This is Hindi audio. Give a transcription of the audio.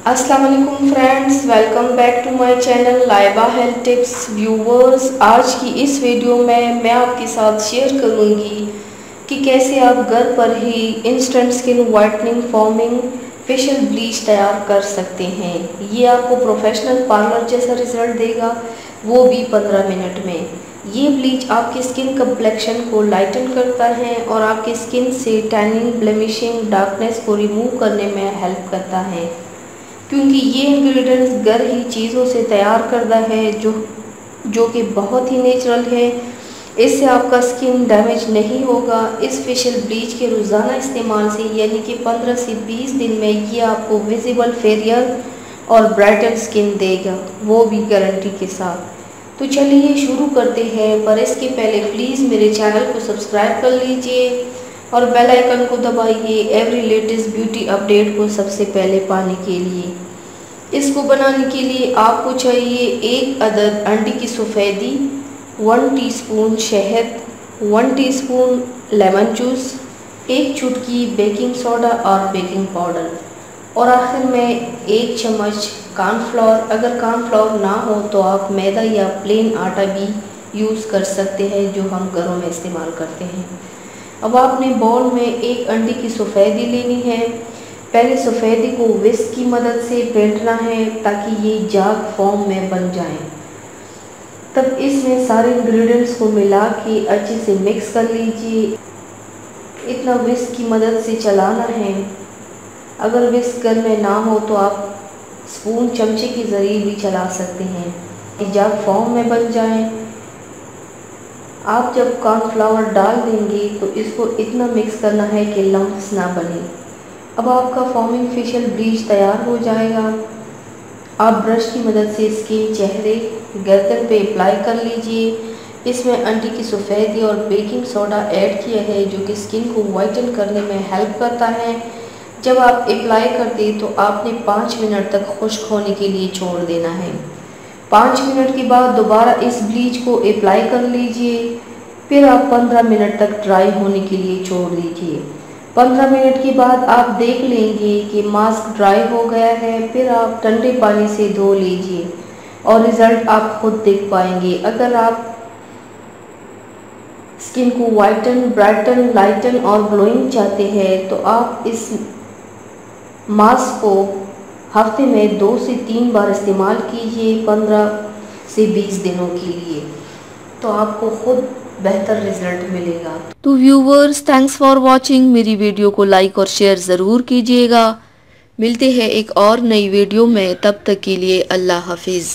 अस्सलाम वालेकुम friends, welcome back to my channel Laiba health tips. Viewers, आज की इस वीडियो में मैं आपके साथ शेयर करूंगी कि कैसे आप घर पर ही instant skin whitening forming facial bleach तैयार कर सकते हैं। ये आपको प्रोफेशनल पार्लर जैसा रिजल्ट देगा, वो भी 15 मिनट में। ये ब्लीच आपकी स्किन कम्प्लेक्शन को लाइटन करता है और आपकी स्किन से टैनिंग, ब्लेमिशिंग, डार्कनेस को रिमूव करने में हेल्प करता है, क्योंकि ये इंग्रेडिएंट्स घर ही चीज़ों से तैयार करता है जो कि बहुत ही नेचुरल है। इससे आपका स्किन डैमेज नहीं होगा। इस फेशियल ब्लीच के रोज़ाना इस्तेमाल से यानी कि 15 से 20 दिन में ये आपको विजिबल फेरियर और ब्राइटन स्किन देगा, वो भी गारंटी के साथ। तो चलिए शुरू करते हैं, पर इसके पहले प्लीज़ मेरे चैनल को सब्सक्राइब कर लीजिए और बेल आइकन को दबाइए एवरी लेटेस्ट ब्यूटी अपडेट को सबसे पहले पाने के लिए। इसको बनाने के लिए आपको चाहिए 1 अदद अंडे की सफ़ेदी, 1 टीस्पून शहद, 1 टीस्पून लेमन जूस, 1 चुटकी बेकिंग सोडा और बेकिंग पाउडर, और आखिर में 1 चम्मच कॉर्नफ्लोर। अगर कॉर्नफ्लोर ना हो तो आप मैदा या प्लेन आटा भी यूज़ कर सकते हैं, जो हम घरों में इस्तेमाल करते हैं। अब आपने बाउल में 1 अंडे की सफ़ेदी लेनी है। पहले सफ़ेदी को विस्क की मदद से फेंटना है ताकि ये जाग फॉर्म में बन जाए। तब इसमें सारे इंग्रेडिएंट्स को मिला के अच्छे से मिक्स कर लीजिए। इतना विस्क की मदद से चलाना है। अगर विस्क घर में ना हो तो आप स्पून, चमचे के ज़रिए भी चला सकते हैं, ये जाग फॉर्म में बन जाए। आप जब कॉर्नफ्लावर डाल देंगे तो इसको इतना मिक्स करना है कि लम्प्स ना बने। अब आपका फॉर्मिंग फेशियल ब्लीच तैयार हो जाएगा। आप ब्रश की मदद से स्किन, चेहरे, गर्दन पे अप्लाई कर लीजिए। इसमें अंडे की सफ़ेदी और बेकिंग सोडा ऐड किया है, जो कि स्किन को वाइटन करने में हेल्प करता है। जब आप अप्लाई करते तो आपने 5 मिनट तक खुश्क होने के लिए छोड़ देना है। 5 मिनट के बाद दोबारा इस ब्लीच को अप्लाई कर लीजिए। फिर आप 15 मिनट तक ड्राई होने के लिए छोड़ दीजिए। 15 मिनट के बाद आप देख लेंगे कि मास्क ड्राई हो गया है। फिर आप ठंडे पानी से धो लीजिए और रिज़ल्ट आप खुद देख पाएंगे। अगर आप स्किन को वाइटन, ब्राइटन, लाइटन और ग्लोइंग चाहते हैं तो आप इस मास्क को हफ्ते में 2 से 3 बार इस्तेमाल कीजिए 15 से 20 दिनों के लिए, तो आपको खुद बेहतर रिजल्ट मिलेगा। तो व्यूवर्स, थैंक्स फॉर वॉचिंग। मेरी वीडियो को लाइक और शेयर ज़रूर कीजिएगा। मिलते हैं एक और नई वीडियो में, तब तक के लिए अल्लाह हाफिज़।